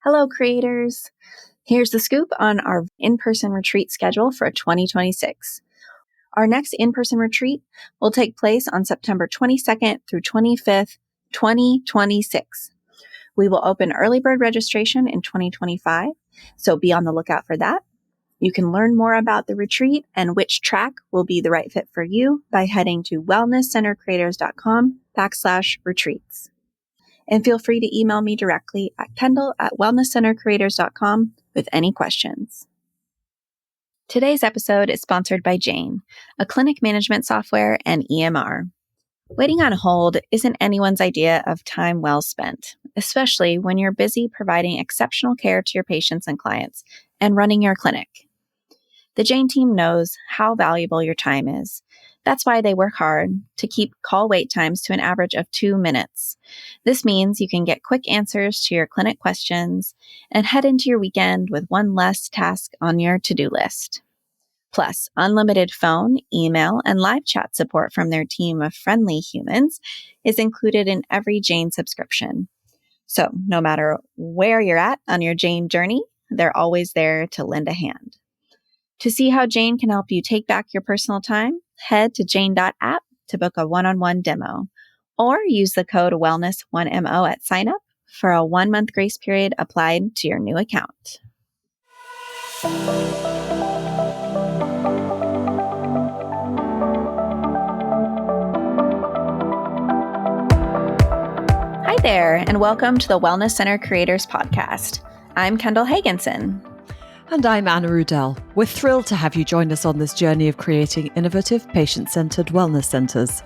Hello, creators. Here's the scoop on our in-person retreat schedule for 2026. Our next in-person retreat will take place on September 22nd through 25th, 2026. We will open early bird registration in 2025, so be on the lookout for that. You can learn more about the retreat and which track will be the right fit for you by heading to wellnesscentercreators.com/retreats. And feel free to email me directly at kendall@wellnesscentercreators.com with any questions. Today's episode is sponsored by Jane, a clinic management software and EMR. Waiting on hold isn't anyone's idea of time well spent, especially when you're busy providing exceptional care to your patients and clients and running your clinic. The Jane team knows how valuable your time is. That's why they work hard to keep call wait times to an average of 2 minutes. This means you can get quick answers to your clinic questions and head into your weekend with one less task on your to-do list. Plus, unlimited phone, email, and live chat support from their team of friendly humans is included in every Jane subscription. So, no matter where you're at on your Jane journey, they're always there to lend a hand. To see how Jane can help you take back your personal time, head to jane.app to book a one-on-one demo, or use the code wellness1mo at sign-up for a 1-month grace period applied to your new account. Hi there, and welcome to the Wellness Center Creators Podcast. I'm Kendall Hagenson. And I'm Anna Rudel. We're thrilled to have you join us on this journey of creating innovative, patient-centered wellness centers.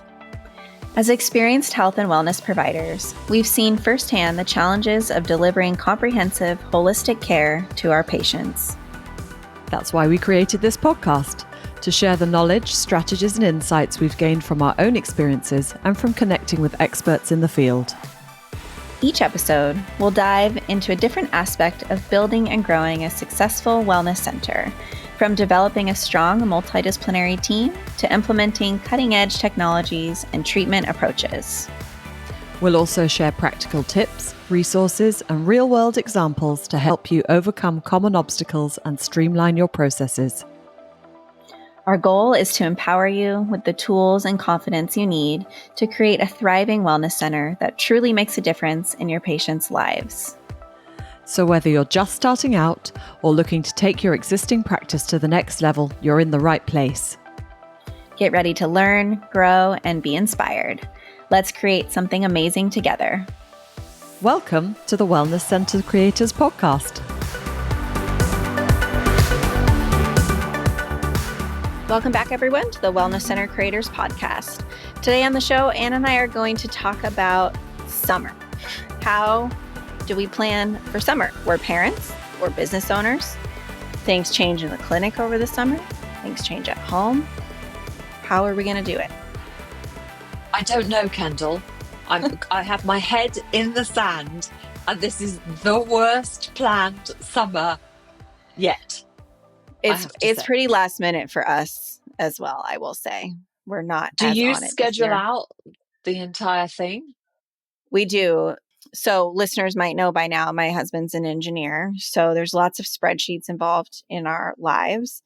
As experienced health and wellness providers, we've seen firsthand the challenges of delivering comprehensive, holistic care to our patients. That's why we created this podcast, to share the knowledge, strategies, and insights we've gained from our own experiences and from connecting with experts in the field. Each episode, we'll dive into a different aspect of building and growing a successful wellness center, from developing a strong multidisciplinary team to implementing cutting-edge technologies and treatment approaches. We'll also share practical tips, resources, and real-world examples to help you overcome common obstacles and streamline your processes. Our goal is to empower you with the tools and confidence you need to create a thriving wellness center that truly makes a difference in your patients' lives. So whether you're just starting out or looking to take your existing practice to the next level, you're in the right place. Get ready to learn, grow, and be inspired. Let's create something amazing together. Welcome to the Wellness Center Creators Podcast. Welcome back, everyone, to the Wellness Center Creators Podcast. Today on the show, Anna and I are going to talk about summer. How do we plan for summer? We're parents, we're business owners. Things change in the clinic over the summer. Things change at home. How are we going to do it? I don't know, Kendall. I have my head in the sand, and this is the worst planned summer yet. It's pretty last minute for us as well, I will say. We're not Do as you on it schedule this year. out the entire thing? We do. So listeners might know by now, my husband's an engineer. So there's lots of spreadsheets involved in our lives.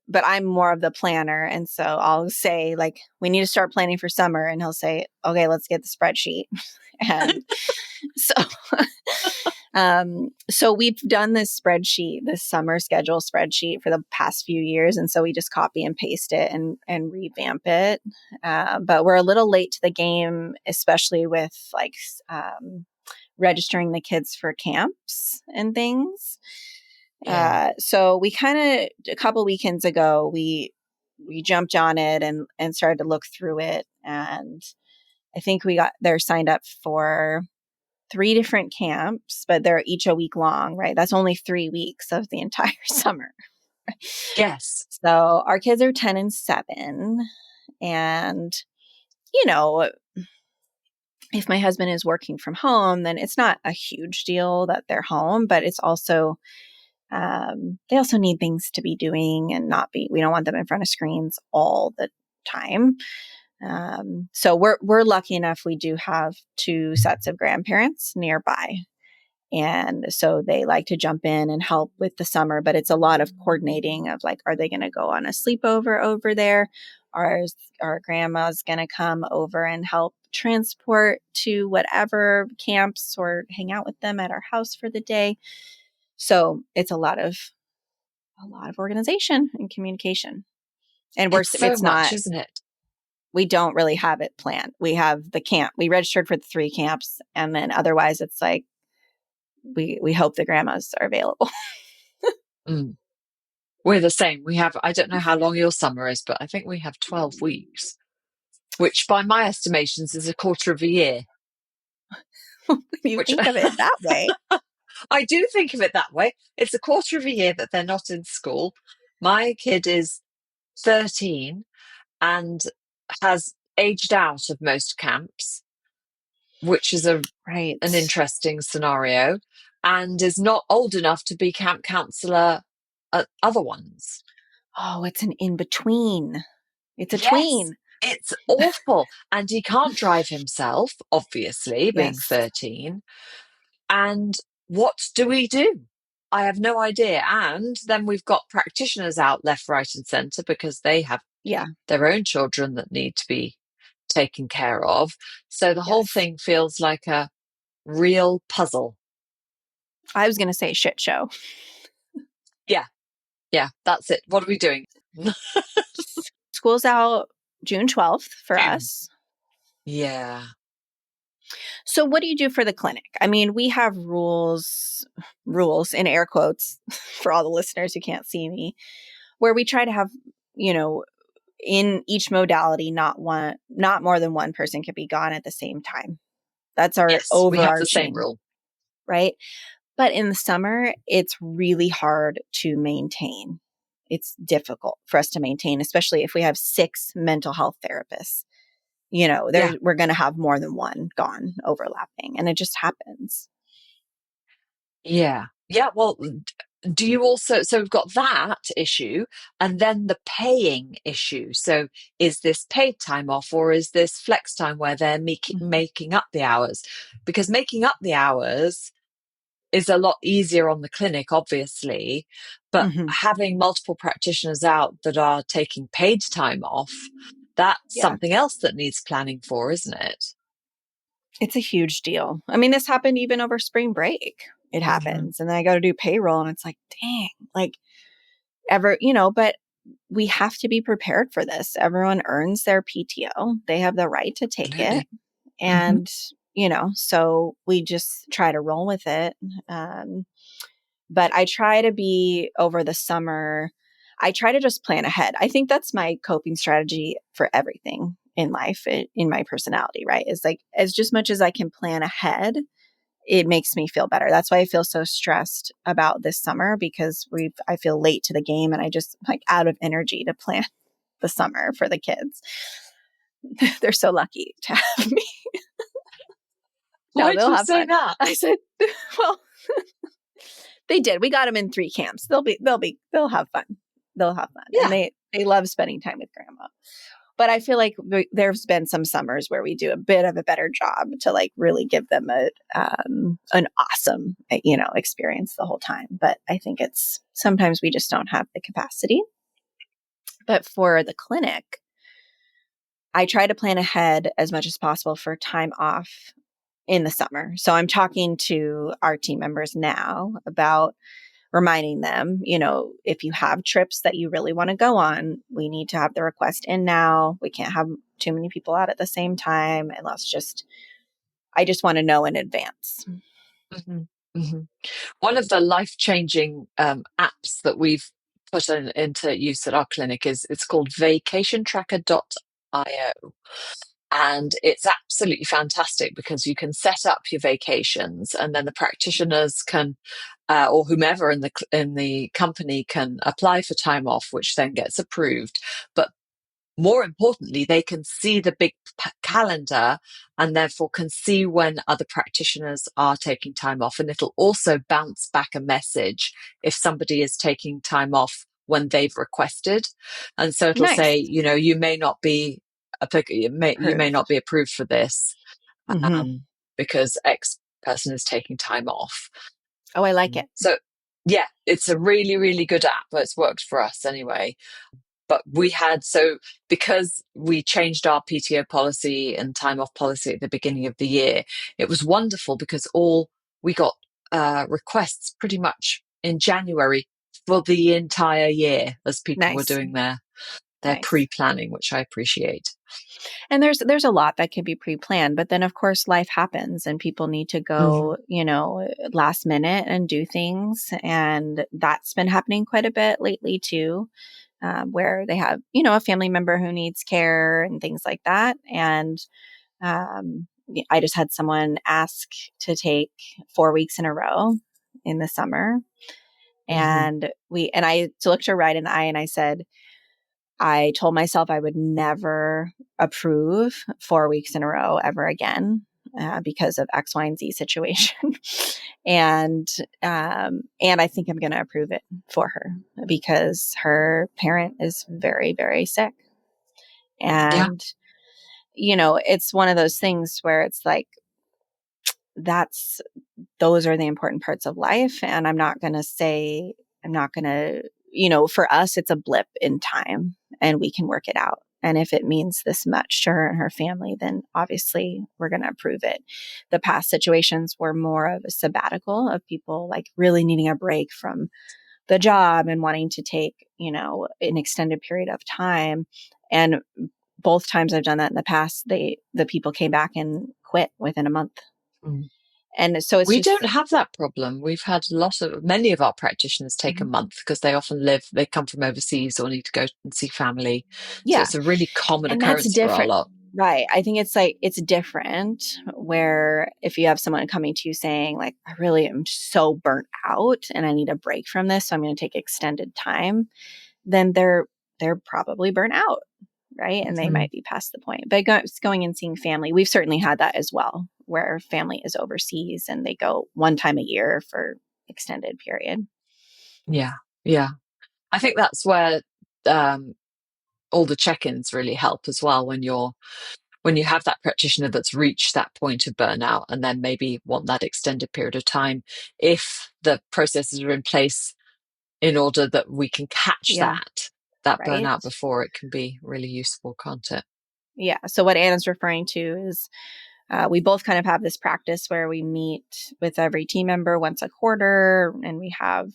But I'm more of the planner. And so I'll say, like, we need to start planning for summer. And he'll say, okay, let's get the spreadsheet. And so we've done this spreadsheet, this summer schedule spreadsheet for the past few years. And so we just copy and paste it and revamp it. But we're a little late to the game, especially with registering the kids for camps and things. Yeah. So we a couple weekends ago, we jumped on it and started to look through it. And I think they're signed up for 3 different camps, but they're each a week long, right? That's only 3 weeks of the entire summer. Yes. So our kids are 10 and 7. And, if my husband is working from home, then it's not a huge deal that they're home, but it's also, they also need things to be doing and we don't want them in front of screens all the time. So we're lucky enough. We do have 2 sets of grandparents nearby. And so they like to jump in and help with the summer, but it's a lot of coordinating of like, are they going to go on a sleepover over there? Are grandma's going to come over and help transport to whatever camps or hang out with them at our house for the day? So it's a lot of organization and communication. And It's so it's much, not, isn't it? we don't really have it planned. We have the camp. We registered for the 3 camps. And then otherwise it's like, we hope the grandmas are available. Mm. We're the same. I don't know how long your summer is, but I think we have 12 weeks, which by my estimations is a quarter of a year. You Which think of it that way. I do think of it that way. It's a quarter of a year that they're not in school. My kid is 13 and has aged out of most camps, which is an Right. interesting scenario, and is not old enough to be camp counselor at other ones. Oh, it's an in between. It's a Yes, tween. it's awful. And he can't drive himself, obviously, being Yes. 13. And what do we do? I have no idea. And then we've got practitioners out left, right, and centre because they have Yeah. their own children that need to be taken care of. So the whole Yes. thing feels like a real puzzle. I was going to say shit show. Yeah. Yeah, that's it. What are we doing? School's out June 12th for June. us. Yeah. So what do you do for the clinic? I mean, we have rules in air quotes for all the listeners who can't see me, where we try to have, in each modality, not more than one person can be gone at the same time. That's our Yes, we have the same overarching, rule. right? But in the summer, it's really hard to maintain. It's difficult for us to maintain, especially if we have 6 mental health therapists. Yeah. We're going to have more than one gone overlapping, and it just happens. Yeah. Yeah. Well, do you also, so we've got that issue and then the paying issue. So is this paid time off or is this flex time where they're making up the hours? Because making up the hours is a lot easier on the clinic, obviously, but Mm-hmm. having multiple practitioners out that are taking paid time off, that's Yeah, something else that needs planning for, isn't it? it's a huge deal. I mean, this happened even over spring break. It Mm-hmm. happens. And then I go to do payroll and it's like, dang, like but we have to be prepared for this. Everyone earns their PTO. They have the right to take it. Absolutely. Mm-hmm. And, so we just try to roll with it. Um, but I try to be over the summer. I try to just plan ahead. I think that's my coping strategy for everything in life, in my personality, right? Is like as just much as I can plan ahead, it makes me feel better. That's why I feel so stressed about this summer because I feel late to the game and I just like out of energy to plan the summer for the kids. They're so lucky to have me. No, Why do they'll you have say fun. that? I said, well, they did. We got them in 3 camps. They'll have fun. They'll have fun. And Yeah. they love spending time with grandma. But I feel like there's been some summers where we do a bit of a better job to like really give them an awesome, experience the whole time. But I think it's sometimes we just don't have the capacity. But for the clinic, I try to plan ahead as much as possible for time off in the summer. So I'm talking to our team members now about reminding them, if you have trips that you really want to go on, we need to have the request in now. We can't have too many people out at the same time. And I just want to know in advance. Mm-hmm. Mm-hmm. One of the life-changing apps that we've put into use at our clinic is it's called vacationtracker.io. And it's absolutely fantastic because you can set up your vacations and then the practitioners can, or whomever in the company can apply for time off, which then gets approved. But more importantly, they can see the big calendar and therefore can see when other practitioners are taking time off. And it'll also bounce back a message if somebody is taking time off when they've requested. And so it'll Nice. say, you may not be you may not be approved for this Mm-hmm. because X person is taking time off. Oh, I like it. So yeah, it's a really, really good app. It's worked for us anyway. But because we changed our PTO policy and time off policy at the beginning of the year, it was wonderful because we got requests pretty much in January for the entire year as people were Nice. doing their Nice. pre-planning, which I appreciate. And there's a lot that can be pre-planned, but then of course life happens and people need to Mm-hmm. go, last minute and do things. And that's been happening quite a bit lately too, where they have, a family member who needs care and things like that. And I just had someone ask to take 4 weeks in a row in the summer. Mm-hmm. And I looked her right in the eye and I said, I told myself I would never approve 4 weeks in a row ever again because of X, Y, and Z situation. And I think I'm going to approve it for her because her parent is very, very sick. Yeah. And, it's one of those things where it's like, those are the important parts of life. And I'm not going to, for us, it's a blip in time and we can work it out. And if it means this much to her and her family, then obviously we're going to approve it. The past situations were more of a sabbatical of people like really needing a break from the job and wanting to take, an extended period of time. And both times I've done that in the past, the people came back and quit within a month. Mm. And so it's We don't just, have that problem. We've had many of our practitioners take a Mhm. month because they come from overseas or need to go and see family. So Yeah. it's a really common And that's occurrence for our different. lot. Right. I think it's different where if you have someone coming to you saying like, I really am so burnt out and I need a break from this, so I'm going to take extended time, then they're probably burnt out. Right. And they Mhm. might be past the point. But going and seeing family, we've certainly had that as well, where family is overseas and they go one time a year for extended period. Yeah, yeah. I think that's where um, all the check-ins really help as well when you have that practitioner that's reached that point of burnout and then maybe want that extended period of time. If the processes are in place in order that we can catch Yeah. that Right. burnout before, it can be really useful, can't it? Yeah. So what Anna's referring to is we both kind of have this practice where we meet with every team member once a quarter and we have,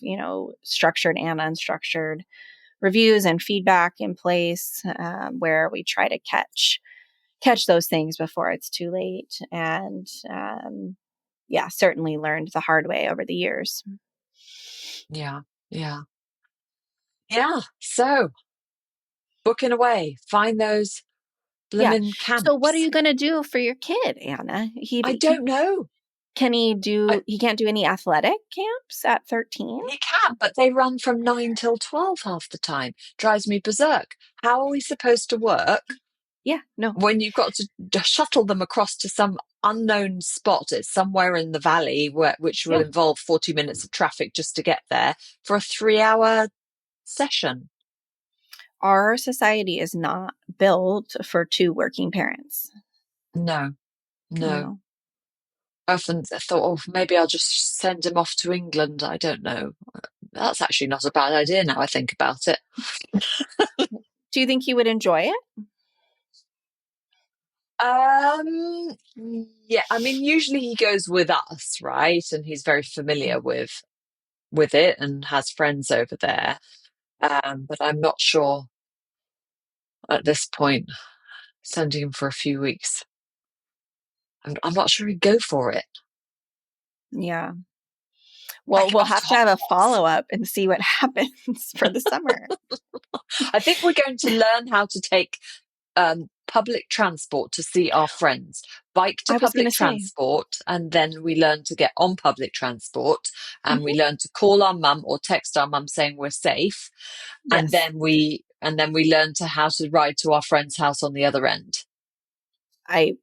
structured and unstructured reviews and feedback in place where we try to catch those things before it's too late. And yeah, certainly learned the hard way over the years. Yeah, yeah, yeah. So booking away, find those Yeah. blimmin' So what are camps. you going to do for your kid, Anna? I don't know. He can't do any athletic camps at 13? You can, but they run from 9 till 12 half the time. Drives me berserk. How are we supposed to work Yeah, no. when you've got to shuttle them across to some unknown spot? It's somewhere in the valley which will Yeah. involve 40 minutes of traffic just to get there for a 3 hour session. Our society is not built for two working parents. No, no. No. I often thought, oh, maybe I'll just send him off to England. I don't know. That's actually not a bad idea now I think about it. Do you think he would enjoy it? Yeah, I mean, usually he goes with us, right? And he's very familiar with it and has friends over there. But I'm not sure at this point, sending him for a few weeks. I'm not sure he'd go for it. Yeah. Take Well, him we'll off to have to have a Hogwarts. follow-up and see what happens for the summer. I think we're going to learn how to take public transport to see our friends, bike to I was going public to say. transport, and then we learn to get on public transport and we Mhm. learn to call our mum or text our mum saying we're safe, and Yes. then we learn to how to ride to our friend's house on the other end. I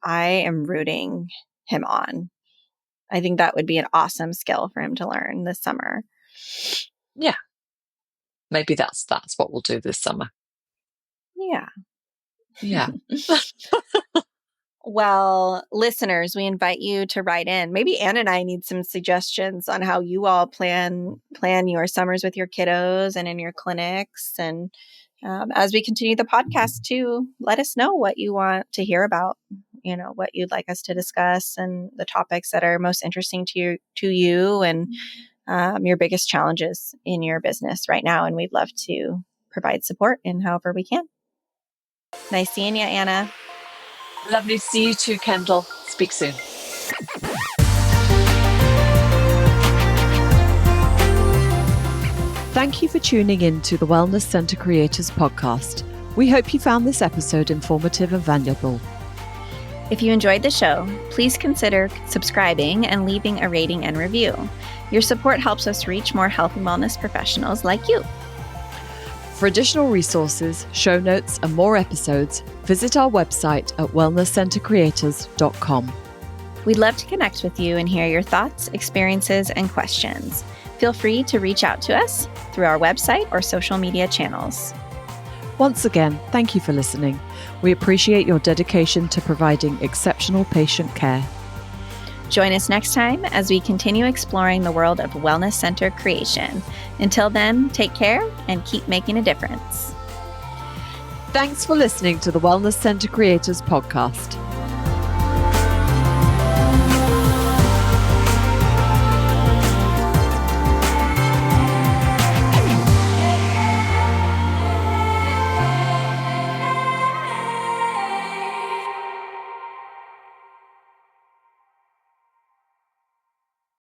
I am rooting him on. I think that would be an awesome skill for him to learn this summer. Yeah, maybe that's what we'll do this summer. Yeah. Yeah. Well, listeners, we invite you to write in. Maybe Anne and I need some suggestions on how you all plan your summers with your kiddos and in your clinics. And as we continue the podcast too, let us know what you want to hear about, what you'd like us to discuss and the topics that are most interesting to you and your biggest challenges in your business right now. And we'd love to provide support in however we can. Nice seeing you, Anna. Lovely to see you too, Kendall. Speak soon. Thank you for tuning in to the Wellness Centre Creators podcast. We hope you found this episode informative and valuable. If you enjoyed the show, please consider subscribing and leaving a rating and review. Your support helps us reach more health and wellness professionals like you. For additional resources, show notes, and more episodes, visit our website at wellnesscentercreators.com. We'd love to connect with you and hear your thoughts, experiences, and questions. Feel free to reach out to us through our website or social media channels. Once again, thank you for listening. We appreciate your dedication to providing exceptional patient care. Join us next time as we continue exploring the world of wellness center creation. Until then, take care and keep making a difference. Thanks for listening to the Wellness Centre Creators podcast.